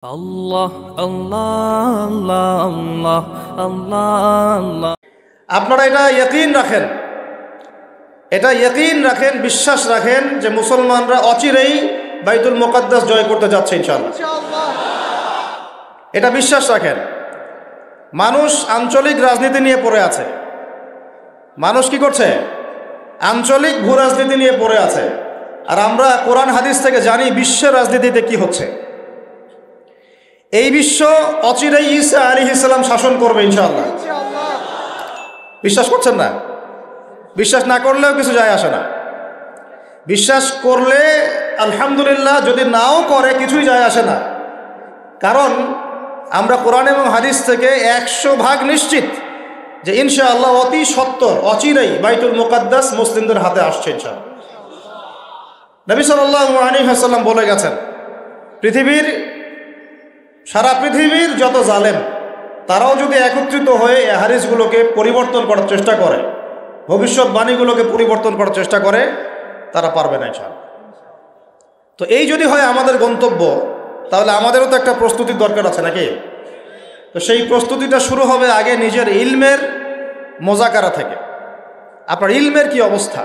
আল্লাহ আল্লাহ আল্লাহ আল্লাহ আল্লাহ আল্লাহ। আপনারা এটা ইয়াকিন রাখেন, বিশ্বাস রাখেন যে মুসলমানরা অচিরেই বাইতুল মুকাদ্দাস জয় করতে যাচ্ছে ইনশাআল্লাহ। এটা বিশ্বাস রাখেন। মানুষ আঞ্চলিক রাজনীতি নিয়ে পড়ে আছে। মানুষ কি করছে? আঞ্চলিক ভূ রাজনীতি নিয়ে পড়ে আছে। আর আমরা কোরআন হাদিস থেকে জানি বিশ্বের রাজনীতিতে কি হচ্ছে। এই বিশ্ব অচিরেই ঈসা আলাইহিস সালাম শাসন করবে ইনশাআল্লাহ। বিশ্বাস করছেন না? বিশ্বাস না করলেও কিছু যায় আসে না। বিশ্বাস করলে আলহামদুলিল্লাহ, যদি নাও করে কিছুই যায় আসে না। কারণ আমরা কোরআন এবং হাদিস থেকে 100% নিশ্চিত যে ইনশাআল্লাহ অতি সত্বর অচিরেই বাইতুল মুকাদ্দাস মুসলিমদের হাতে আসছে ইনশাআল্লাহ। নবী সাল্লাল্লাহু আলাইহি ওয়াসাল্লাম বলে গেছেন, সারা পৃথিবীর যত জালেম তারাও যদি একত্রিত হয়ে এই হাদিসগুলোকে পরিবর্তন করার চেষ্টা করে, ভবিষ্যৎবাণীগুলোকে পরিবর্তন করার চেষ্টা করে, তারা পারবে না ইনশাআল্লাহ। তো এই যদি হয় আমাদের গন্তব্য, তাহলে আমাদেরও তো একটা প্রস্তুতির দরকার আছে নাকি? তো সেই প্রস্তুতিটা শুরু হবে আগে নিজের ইলমের মোজাকারা থেকে। আপনার ইলমের কি অবস্থা,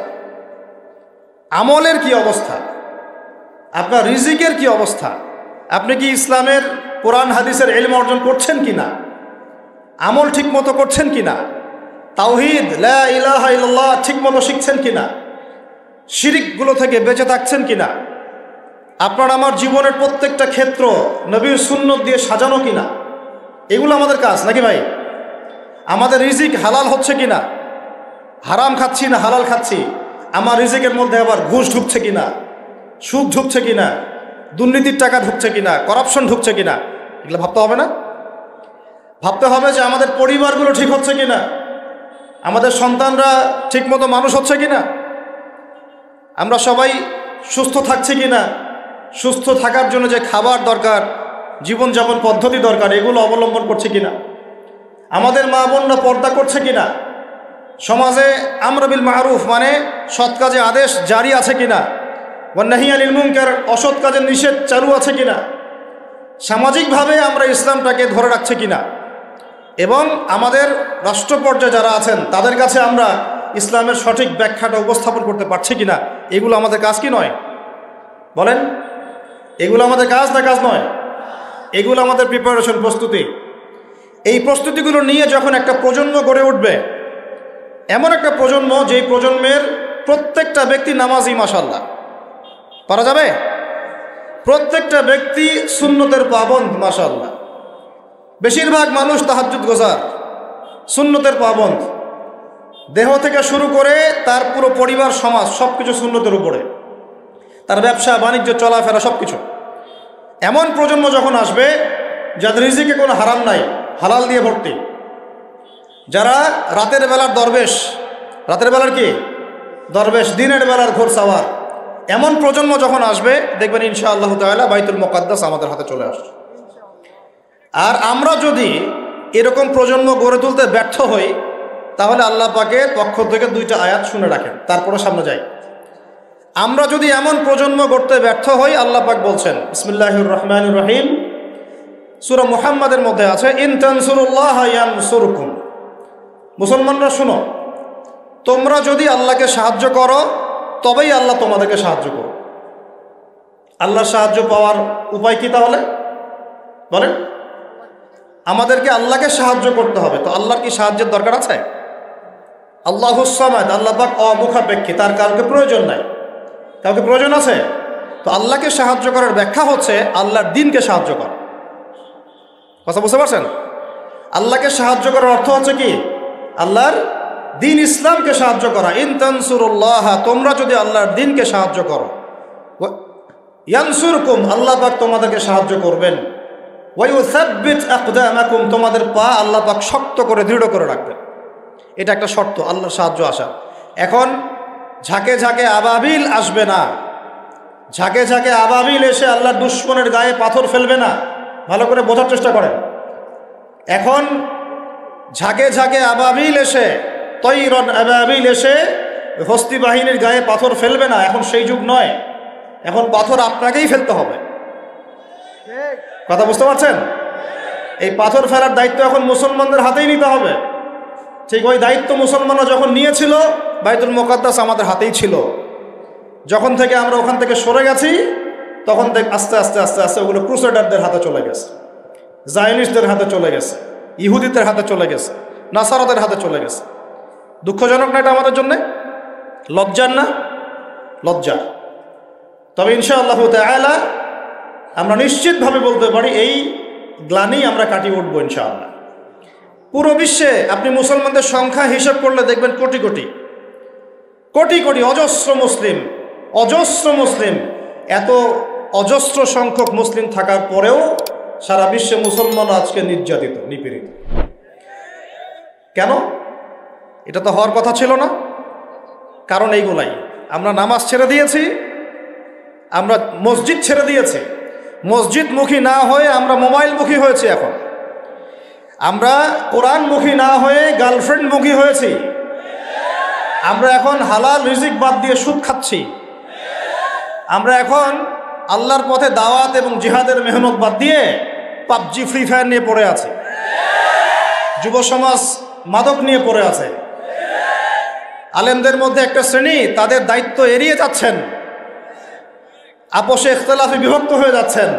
আমলের কি অবস্থা, আপনার রিজিকের কি অবস্থা, আপনি কি ইসলামের কোরআন হাদিসের ইলম অর্জন করছেন কিনা, আমল ঠিক মতো করছেন কিনা, তাওহীদ লা ইলাহা ইল্লাল্লাহ ঠিক মতো শিখছেন কিনা, শিরিকগুলো থেকে বেঁচে থাকছেন কিনা, আপনার আমার জীবনের প্রত্যেকটা ক্ষেত্র নবীর সুন্নত দিয়ে সাজানো কিনা, এগুলো আমাদের কাজ নাকি ভাই? আমাদের রিজিক হালাল হচ্ছে কিনা, হারাম খাচ্ছি না হালাল খাচ্ছি, আমার রিজিকের মধ্যে আবার ঘুষ ঢুকছে কিনা, সুদ ঢুকছে কিনা, দুর্নীতির টাকা ঢুকছে কিনা, করাপশন ঢুকছে কিনা, এগুলো ভাবতে হবে না? ভাবতে হবে যে আমাদের পরিবারগুলো ঠিক হচ্ছে কিনা, আমাদের সন্তানরা ঠিকমতো মানুষ হচ্ছে কিনা, আমরা সবাই সুস্থ থাকছি কিনা, সুস্থ থাকার জন্য যে খাবার দরকার, জীবনযাপন পদ্ধতি দরকার, এগুলো অবলম্বন করছে কিনা, আমাদের মা বোনরা পর্দা করছে কিনা, সমাজে আমর বিল মারুফ মানে সৎ কাজে আদেশ জারি আছে কিনা, ওয়ান নাহি আনিল মুনকার অসৎ কাজের নিষেধ চালু আছে কিনা, সামাজিকভাবে আমরা ইসলামটাকে ধরে রাখছে কিনা, এবং আমাদের রাষ্ট্র পর্যায়ে যারা আছেন তাদের কাছে আমরা ইসলামের সঠিক ব্যাখ্যাটা উপস্থাপন করতে পারছি কিনা, এগুলো আমাদের কাজ কি নয়? বলেন, এগুলো আমাদের কাজ না কাজ নয়? এগুলো আমাদের প্রিপারেশন, প্রস্তুতি। এই প্রস্তুতিগুলো নিয়ে যখন একটা প্রজন্ম গড়ে উঠবে, এমন একটা প্রজন্ম যেই প্রজন্মের প্রত্যেকটা ব্যক্তি নামাজি, মাশাআল্লাহ, পারা যাবে? প্রত্যেকটা ব্যক্তি সুন্নতের পাবন্দ, মাশাআল্লাহ। বেশিরভাগ মানুষ তাহাজ্জুদ গোজার, সুন্নতের পাবন্দ, দেহ থেকে শুরু করে তার পুরো পরিবার সমাজ সবকিছু সুন্নতের উপরে, তার ব্যবসা বাণিজ্য চলাফেরা সবকিছু। এমন প্রজন্ম যখন আসবে যাদের রিজিকে কোনো হারাম নাই, হালাল দিয়ে ভর্তি, যারা রাতের বেলার দরবেশ, রাতের বেলার কি দরবেশ, দিনের বেলার ঘোর সাওয়ার, এমন প্রজন্ম যখন আসবে দেখবেন ইনশাআল্লাহ তাআলা বাইতুল মুকাদ্দাস আমাদের হাতে চলে আসছে। আর আমরা যদি এরকম প্রজন্ম গড়ে তুলতে ব্যর্থ হই, তাহলে আল্লাহ পাকের পক্ষ থেকে 2টা আয়াত শুনে রাখেন, তারপরে সামনে যাই। আমরা যদি এমন প্রজন্ম গড়তে ব্যর্থ হই, আল্লাহ পাক বলছেন বিসমিল্লাহির রহমানির রহিম, সূরা মুহাম্মাদের মধ্যে আছে, ইন তানসুরুল্লাহ ইয়ানসুরকুম। মুসলমানরা শুনো, তোমরা যদি আল্লাহকে সাহায্য করো তবেই আল্লাহ তোমাদেরকে সাহায্য করো। আল্লাহর সাহায্য পাওয়ার উপায় কি তাহলে বলেন? আমাদেরকে আল্লাহকে সাহায্য করতে হবে। তো আল্লাহর কি সাহায্যের দরকার আছে? আল্লাহুস সামাদ, আল্লাহ পাক অমুখাপেক্ষী, তার কাউকে প্রয়োজন নাই। কাউকে প্রয়োজন আছে? তো আল্লাহকে সাহায্য করার ব্যাখ্যা হচ্ছে আল্লাহর দ্বীনকে সাহায্য করা। কথা বুঝতে পারছেন? আল্লাহকে সাহায্য করার অর্থ হচ্ছে কি? আল্লাহর দ্বীন ইসলামকে সাহায্য করা। ইন তানসুরুল্লাহ, তোমরা যদি আল্লাহর দ্বীনকে সাহায্য করো, ইয়ানসুরকুম, আল্লাহ পাক তোমাদেরকে সাহায্য করবেন, ওয়া ইউসাব্বিত আকদামাকুম, তোমাদের পা আল্লাহ পাক শক্ত করে দৃঢ় করে রাখবেন। এটা একটা শর্ত আল্লাহর সাহায্য আসা। এখন ঝাঁকে ঝাঁকে আবাবিল আসবে না, ঝাঁকে ঝাঁকে আবাবিল এসে আল্লাহর দুশমনের গায়ে পাথর ফেলবে না। ভালো করে বোঝার চেষ্টা করেন। এখন ঝাঁকে ঝাঁকে আবাবিল এসে, তৈরন আবাবিল এসে হস্তি বাহিনীর গায়ে পাথর ফেলবে না। এখন সেই যুগ নয়, এখন পাথর আপনাকেই ফেলতে হবে। কথা বুঝতে পারছেন? এই পাথর ফেলার দায়িত্ব এখন মুসলমানদের হাতেই নিতে হবে। ঠিক ওই দায়িত্ব মুসলমানরা যখন নিয়েছিল, বাইতুল মুকাদ্দাস আমাদের হাতেই ছিল। যখন থেকে আমরা ওখান থেকে সরে গেছি, তখন থেকে আস্তে আস্তে আস্তে আস্তে ওগুলো ক্রুসেডারদের হাতে চলে গেছে, জায়নিস্টদের হাতে চলে গেছে, ইহুদিদের হাতে চলে গেছে, নাসারাদের হাতে চলে গেছে। দুঃখজনক না এটা আমাদের জন্যে? লজ্জার না? লজ্জা। তবে ইনশাআল্লাহ তাআলা আমরা নিশ্চিতভাবে বলতে পারি এই গ্লানি আমরা কাটিয়ে উঠবো ইনশাআল্লাহ। পুরো বিশ্বে আপনি মুসলমানদের সংখ্যা হিসাব করলে দেখবেন কোটি কোটি কোটি কোটি অজস্র মুসলিম। এত অজস্র সংখ্যক মুসলিম থাকার পরেও সারা বিশ্বে মুসলমান আজকে নির্যাতিত, নিপীড়িত। কেন? এটা তো হওয়ার কথা ছিল না। কারণ এইগুলাই, আমরা নামাজ ছেড়ে দিয়েছি, আমরা মসজিদ ছেড়ে দিয়েছি, মসজিদমুখী না হয়ে আমরা মোবাইলমুখী হয়েছি। এখন আমরা কোরআনমুখী না হয়ে গার্লফ্রেন্ডমুখী হয়েছি। আমরা এখন হালাল রিজিক বাদ দিয়ে সুদ খাচ্ছি। আমরা এখন আল্লাহর পথে দাওয়াত এবং জিহাদের মেহনত বাদ দিয়ে পাবজি, ফ্রি ফায়ার নিয়ে পড়ে আছে। যুব সমাজ মাদক নিয়ে পড়ে আছে। আলেমদের মধ্যে একটা শ্রেণী তাদের দায়িত্ব এড়িয়ে যাচ্ছেন, আপোষে ইখতিলাফে বিভক্ত হয়ে যাচ্ছেন।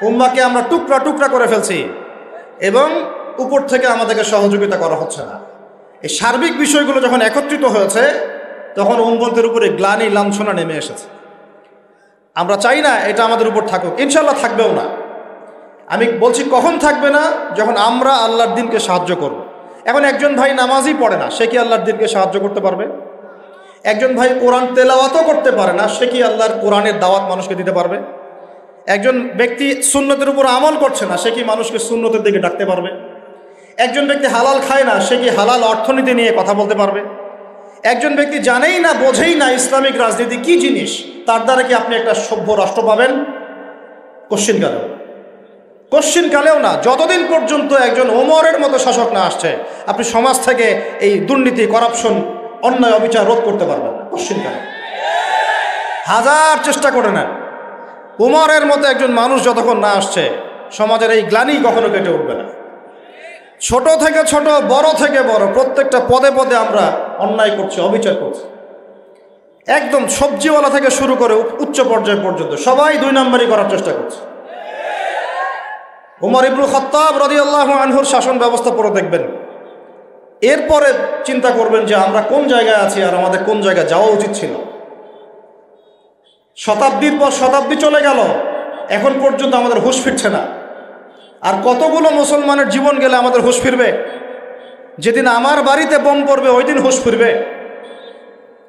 উম্মাহকে আমরা টুকরা টুকরা করে ফেলছি এবং উপর থেকে আমাদেরকে সহযোগিতা করা হচ্ছে না। এই সার্বিক বিষয়গুলো যখন একত্রিত হয়েছে, তখন উম্মতের উপরে গ্লানি, লাঞ্ছনা নেমে এসেছে। আমরা চাই না এটা আমাদের উপর থাকুক, ইনশাআল্লাহ থাকবেও না। আমি বলছি কখন থাকবে না? যখন আমরা আল্লাহর দ্বীনকে সাহায্য করব। এখন একজন ভাই নামাজই পড়ে না, সে কি আল্লাহর দ্বীনকে সাহায্য করতে পারবে? একজন ভাই কোরআন তেলাওয়াতও করতে পারে না, সে কি আল্লাহর কোরআনের দাওয়াত মানুষকে দিতে পারবে? একজন ব্যক্তি সুন্নতের উপর আমল করছে না, সে কি মানুষকে সুন্নতের দিকে ডাকতে পারবে? একজন ব্যক্তি হালাল খায় না, সে কি হালাল অর্থনীতি নিয়ে কথা বলতে পারবে? একজন ব্যক্তি জানেই না, বোঝেই না ইসলামিক রাজনীতি কি জিনিস, তার দ্বারা কি আপনি একটা সভ্য রাষ্ট্র পাবেন? কোশ্চিনকালেও না। যতদিন পর্যন্ত একজন ওমরের মতো শাসক না আসছে, আপনি সমাজ থেকে এই দুর্নীতি, করাপশন, অন্যায়, অবিচার রোধ করতে পারবেন না কোশ্চিনকালে। হাজার চেষ্টা করে নেন, ওমরের মতো একজন মানুষ যতক্ষণ না আসছে, সমাজের এই গ্লানি কখনো কেটে উঠবে না। ছোট থেকে ছোট, বড় থেকে বড়, প্রত্যেকটা পদে পদে আমরা অন্যায় করছি, অবিচার করছি। একদম সবজিওয়ালা থেকে শুরু করে উচ্চ পর্যায় পর্যন্ত সবাই 2 নম্বরই করার চেষ্টা করছে। উমর ইবনুল খাত্তাব রাদিয়াল্লাহু আনহুর শাসন ব্যবস্থা পড়ে দেখবেন, এরপরে চিন্তা করবেন যে আমরা কোন জায়গায় আছি আর আমাদের কোন জায়গায় যাওয়া উচিত ছিল। শতাব্দীর পর শতাব্দী চলে গেল, এখন পর্যন্ত আমাদের হুঁশ ফিরছে না। আর কতগুলো মুসলমানের জীবন গেলে আমাদের হুঁশ ফিরবে? যেদিন আমার বাড়িতে বোম পড়বে ওই দিন হুঁশ ফিরবে,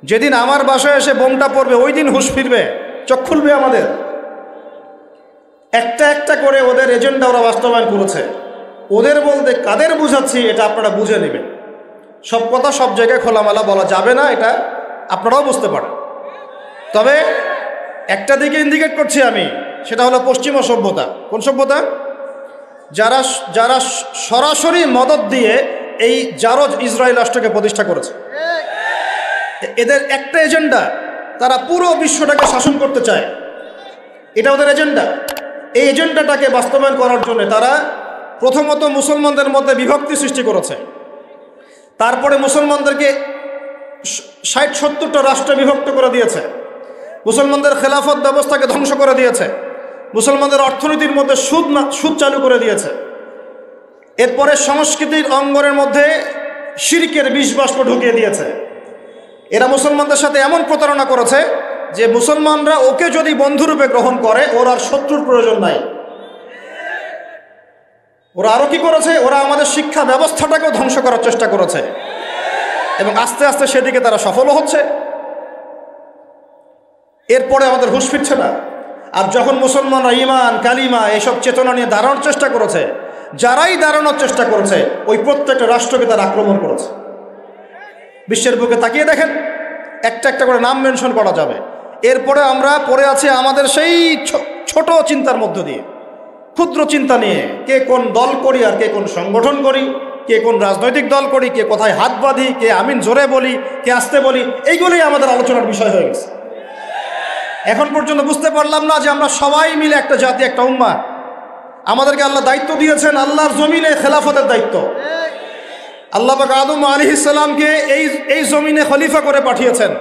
যেদিন আমার বাসায় এসে বোমটা পড়বে ওই দিন হুঁশ ফিরবে, চোখ খুলবে আমাদের। একটা একটা করে ওদের এজেন্ডা ওরা বাস্তবায়ন করেছে। ওদের বলতে কাদের বুঝাচ্ছি এটা আপনারা বুঝে নেবেন। সব কথা সব জায়গায় খোলামেলা বলা যাবে না, এটা আপনারাও বুঝতে পারেন। তবে একটা দিকে ইন্ডিকেট করছি আমি, সেটা হলো পশ্চিমা সভ্যতা। কোন সভ্যতা? যারা যারা সরাসরি মদদ দিয়ে এই জারজ ইসরায়েল রাষ্ট্রকে প্রতিষ্ঠা করেছে। এদের একটা এজেন্ডা, তারা পুরো বিশ্বটাকে শাসন করতে চায়, এটা ওদের এজেন্ডা। এই এজেন্ডাটাকে বাস্তবায়ন করার জন্য তারা প্রথমত মুসলমানদের মধ্যে বিভক্তি সৃষ্টি করেছে, তারপরে মুসলমানদেরকে 60-70টা রাষ্ট্রে বিভক্ত করে দিয়েছে, মুসলমানদের খেলাফত ব্যবস্থাকে ধ্বংস করে দিয়েছে, মুসলমানদের অর্থনীতির মধ্যে সুদ চালু করে দিয়েছে। এরপরে সংস্কৃতির অঙ্গনের মধ্যে শিরকের বিষবাষ্প ঢুকিয়ে দিয়েছে। এরা মুসলমানদের সাথে এমন প্রতারণা করেছে যে মুসলমানরা ওকে যদি বন্ধুরূপে গ্রহণ করে, ওর আর শত্রুর প্রয়োজন নাই। ওরা আরো কি করেছে? ওরা আমাদের শিক্ষা ব্যবস্থাটাকেও ধ্বংস করার চেষ্টা করেছে এবং আস্তে আস্তে সেদিকে তারা সফলও হচ্ছে। এরপরে আমাদের হুঁশ ফিরছে না। আর যখন মুসলমানরা ঈমান, কালিমা এসব চেতনা নিয়ে দাঁড়ানোর চেষ্টা করেছে, যারাই দাঁড়ানোর চেষ্টা করেছে ওই প্রত্যেকটা রাষ্ট্রকে তারা আক্রমণ করেছে। বিশ্বের বুকে তাকিয়ে দেখেন, একটা একটা করে নাম মেনশন করা যাবে। এরপরে আমরা পড়ে আছি আমাদের সেই ছোট চিন্তার মধ্য দিয়ে, ক্ষুদ্র চিন্তা নিয়ে, কে কোন দল করি আর কে কোন সংগঠন করি, কে কোন রাজনৈতিক দল করি, কে কোথায় হাত বাঁধি, কে আমিন জোরে বলি, কে আসতে বলি, এইগুলোই আমাদের আলোচনার বিষয় হয়ে গেছে। এখন পর্যন্ত বুঝতে পারলাম না যে আমরা সবাই মিলে একটা জাতি, একটা উম্মাহ। আমাদেরকে আল্লাহ দায়িত্ব দিয়েছেন আল্লাহর জমিনে খেলাফতের দায়িত্ব। আল্লাহ পাক আদম আলাইহিস সালামকে এই জমিনে খলিফা করে পাঠিয়েছেন।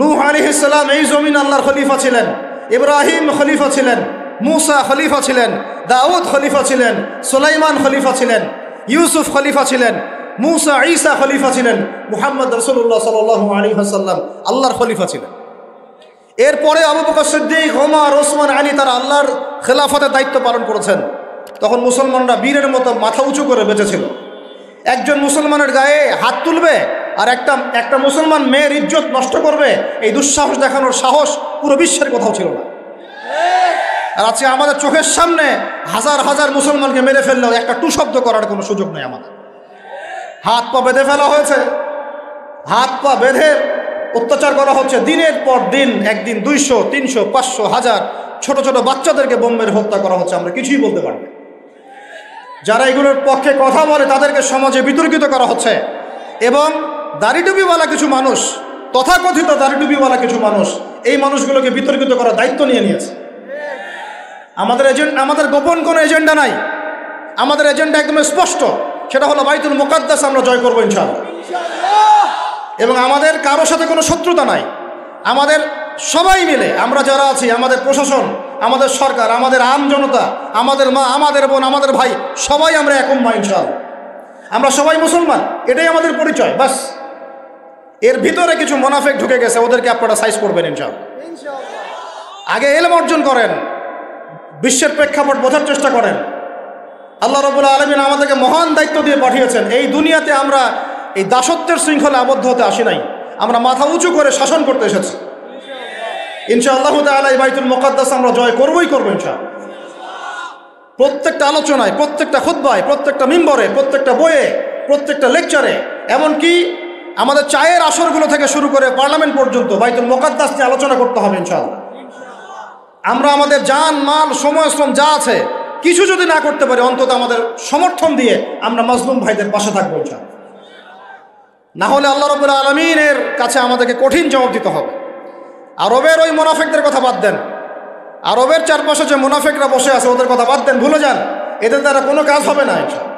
নূহ আলাইহিস সালাম এই জমিন আল্লাহর খলিফা ছিলেন, ইব্রাহিম খলিফা ছিলেন, মুসা খলিফা ছিলেন, দাউদ খলিফা ছিলেন, সুলাইমান খলিফা ছিলেন, ইউসুফ খলিফা ছিলেন, মুসা ঈসা খলিফা ছিলেন, মুহাম্মদ রাসূলুল্লাহ সাল্লাল্লাহু আলাইহি ওয়াসাল্লাম আল্লাহর খলিফা ছিলেন। এরপরে আবু বকর সিদ্দিক, ওমর, ওসমান, আলী তারা আল্লাহর খেলাফতের দায়িত্ব পালন করেছেন। তখন মুসলমানরা বীরের মতো মাথা উঁচু করে বেঁচেছিল। একজন মুসলমানের গায়ে হাত তুলবে আর একটা মুসলমান মেয়ের ইজ্জত নষ্ট করবে, এই দুঃসাহস দেখানোর সাহস পুরো বিশ্বের কোথাও ছিল না। আর আজকে আমাদের চোখের সামনে হাজার হাজার মুসলমানকে মেরে ফেললেও একটা টু শব্দ করার কোনো সুযোগ নেই। আমাদের হাত পা বেঁধে ফেলা হয়েছে, হাত পা বেঁধে অত্যাচার করা হচ্ছে দিনের পর দিন। একদিন 200, 300, 500, 1000 ছোট ছোট বাচ্চাদেরকে বোম্বের হত্যা করা হচ্ছে, আমরা কিছুই বলতে পারি না। যারা এগুলোর পক্ষে কথা বলে তাদেরকে সমাজে বিতর্কিত করা হচ্ছে, এবং দাড়িটুপিওয়ালা কিছু মানুষ, তথাকথিত দাড়িটুপিওয়ালা কিছু মানুষ এই মানুষগুলোকে বিতর্কিত করার দায়িত্ব নিয়ে নিয়েছে। আমাদের গোপন কোনো এজেন্ডা নাই, আমাদের এজেন্ডা একদম স্পষ্ট, সেটা হলো বাইতুল মুকাদ্দাস আমরা জয় করবো ইনশাআল্লাহ। এবং আমাদের কারোর সাথে কোনো শত্রুতা নাই। আমাদের সবাই মিলে আমরা যারা আছি, আমাদের প্রশাসন, আমাদের সরকার, আমাদের আম জনতা, আমাদের মা, আমাদের বোন, আমাদের ভাই, সবাই আমরা এক উম্মাহ ইনশাআল্লাহ। আমরা সবাই মুসলমান, এটাই আমাদের পরিচয়। বাস এর ভিতরে কিছু মুনাফিক ঢুকে গেছে, ওদেরকে আপনারা সাইজ করবেন ইনশাআল্লাহ। আগে ইলম অর্জন করেন, বিশ্বের প্রেক্ষাপট বোঝার চেষ্টা করেন। আল্লাহ রাব্বুল আলামিন আমাদেরকে মহান দায়িত্ব দিয়ে পাঠিয়েছেন। এই দুনিয়াতে আমরা এই দাসত্বের শৃঙ্খলে আবদ্ধ হতে আসি নাই, আমরা মাথা উঁচু করে শাসন করতে এসেছি ইনশাআল্লাহ তাআলা। এই বাইতুল মুকাদ্দাস আমরা জয় করবই করবো ইনশাআল্লাহ। প্রত্যেকটা আলোচনায়, প্রত্যেকটা খুতবায়, প্রত্যেকটা মিম্বরে, প্রত্যেকটা বইয়ে, প্রত্যেকটা লেকচারে, এমনকি আমাদের চায়ের আসরগুলো থেকে শুরু করে পার্লামেন্ট পর্যন্ত বাইতুল মুকাদ্দাস নিয়ে আলোচনা করতে হবে ইনশাআল্লাহ। আমরা আমাদের জান, মাল, সময়, শ্রম যা আছে কিছু যদি না করতে পারি, অন্তত আমাদের সমর্থন দিয়ে আমরা মাজলুম ভাইদের পাশে থাকবো ইনশাআল্লাহ। না হলে আল্লাহ রাব্বুল আলামিনের কাছে আমাদেরকে কঠিন জবাব দিতে হবে। আরবের ওই মুনাফিকদের কথা বাদ দেন, আরবের চারপাশে যে মুনাফিকরা বসে আছে ওদের কথা বাদ দেন, ভুলে যান, এদের দ্বারা কোনো কাজ হবে না ইনশাআল্লাহ।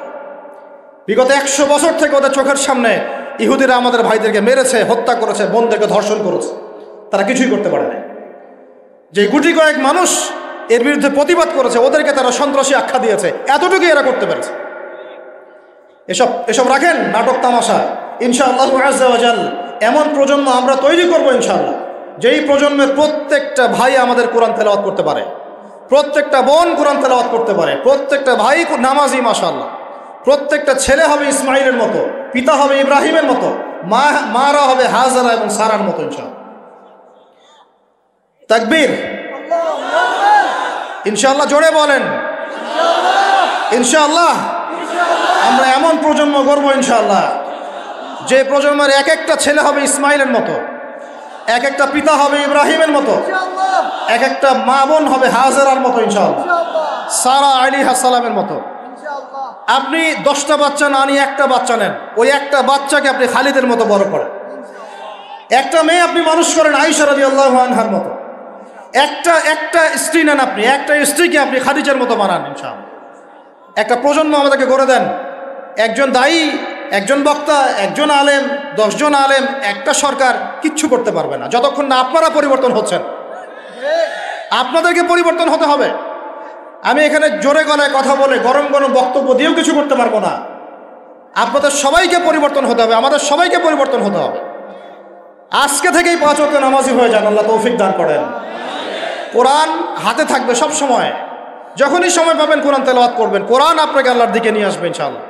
বিগত 100 বছর থেকে ওদের চোখের সামনে ইহুদিরা আমাদের ভাইদেরকে মেরেছে, হত্যা করেছে, বোনদেরকে ধর্ষণ করেছে, তারা কিছুই করতে পারে না। যে গুটি কয়েক মানুষ এর বিরুদ্ধে প্রতিবাদ করেছে, ওদেরকে তারা সন্ত্রাসী আখ্যা দিয়েছে, এতটুকুই এরা করতে পেরেছে। এসব রাখেন নাটক তামাশা। ইনশাআল্লাহ আযজা ওয়া জাল এমন প্রজন্ম আমরা তৈরি করবো ইনশাআল্লাহ, যেই প্রজন্মের প্রত্যেকটা ভাই আমাদের কোরআন তেলাওয়াত করতে পারে, প্রত্যেকটা বোন কোরআন তেলাওয়াত করতে পারে, প্রত্যেকটা ভাই নামাজি মাশাআল্লাহ, প্রত্যেকটা ছেলে হবে ইসমাইলের মতো, পিতা হবে ইব্রাহিমের মতো, মারা হবে হাজারা এবং সারার মতো ইনশাআল্লাহ। তাকবীর, ইনশাআল্লাহ জোরে বলেন ইনশাআল্লাহ। আমরা এমন প্রজন্ম গড়ব ইনশাআল্লাহ, যে প্রজন্মের এক একটা ছেলে হবে ইসমাইলের মতো, এক একটা পিতা হবে ইব্রাহিমের মতো, এক একটা মা বোন হবে হাজারার মতো ইনশাআল্লাহ, সারা আলাইহিস সালামের মতো। আপনি 10টা বাচ্চা না নিয়ে একটা বাচ্চা নেন, ওই একটা বাচ্চাকে আপনি খালিদের মতো বড় করেন। একটা মেয়ে আপনি মানুষ করেন আয়েশা রাদিয়াল্লাহু আনহার মতো। একটা স্ত্রী নেন, আপনি একটা স্ত্রীকে আপনি খাদিজার মতো বানান ইনশাআল্লাহ। একটা প্রজন্ম আমাদেরকে গড়ে দেন। একজন দায়ী, একজন বক্তা, একজন আলেম, 10 জন আলেম, একটা সরকার কিচ্ছু করতে পারবে না যতক্ষণ না আপনারা পরিবর্তন হচ্ছেন। আপনাদেরকে পরিবর্তন হতে হবে। আমি এখানে জোরে গলায় কথা বলে গরম গরম বক্তব্য দিয়েও কিছু করতে পারবো না। আপনাদের সবাইকে পরিবর্তন হতে হবে, আমাদের সবাইকে পরিবর্তন হতে হবে। আজকে থেকেই 5 ওয়াক্ত নামাজি হয়ে যান, আল্লাহ তৌফিক দান করেন। কোরআন হাতে থাকবে সব সময়, যখনই সময় পাবেন কোরআন তেলাওয়াত করবেন। কোরআন আপনাকে আল্লাহর দিকে নিয়ে আসবে ইনশাআল্লাহ।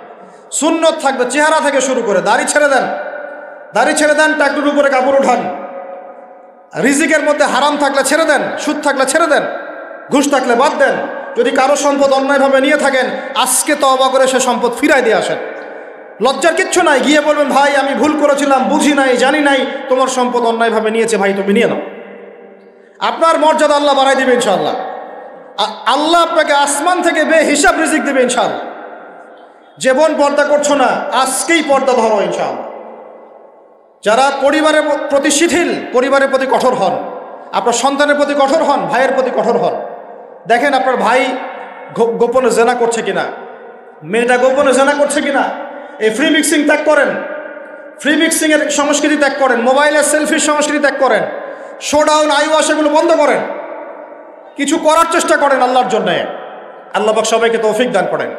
সুন্নত থাকবে, চেহারা থেকে শুরু করে দাড়ি ছেড়ে দেন, দাড়ি ছেড়ে দেন, টাকটুর উপরে কাপড় উঠান। রিজিকের মধ্যে হারাম থাকলে ছেড়ে দেন, সুদ থাকলে ছেড়ে দেন, ঘুষ থাকলে বাদ দেন। যদি কারো সম্পদ অন্যায়ভাবে নিয়ে থাকেন, আজকে তওবা করে সে সম্পদ ফিরাই দিয়ে আসেন। লজ্জার কিচ্ছু নাই, গিয়ে বলবেন ভাই আমি ভুল করেছিলাম, বুঝি নাই, জানি নাই, তোমার সম্পদ অন্যায়ভাবে নিয়েছে, ভাই তুমি নিয়ে নাও। আপনার মর্যাদা আল্লাহ বাড়াই দিবে ইনশাআল্লাহ। আল্লাহ আপনাকে আসমান থেকে বেহিসাব রিজিক দিবে ইনশাআল্লাহ। যে বোন পর্দা করছো না, আজকেই পর্দা ধরো ইনশাআল্লাহ। যারা পরিবারের প্রতি শিথিল, পরিবারের প্রতি কঠোর হন, আপনার সন্তানের প্রতি কঠোর হন, ভাইয়ের প্রতি কঠোর হন। দেখেন আপনার ভাই গোপনে জেনা করছে কিনা, মেয়েটা গোপনে জেনা করছে কিনা। এই ফ্রি মিক্সিং ত্যাগ করেন, ফ্রি মিক্সিং এর সংস্কৃতি ত্যাগ করেন, মোবাইলের সেলফির সংস্কৃতি ত্যাগ করেন, শোডাউন আইওয়াশ এগুলো বন্ধ করেন, কিছু করার চেষ্টা করেন আল্লাহর জন্য। আল্লাহ পাক সবাইকে তৌফিক দান করেন।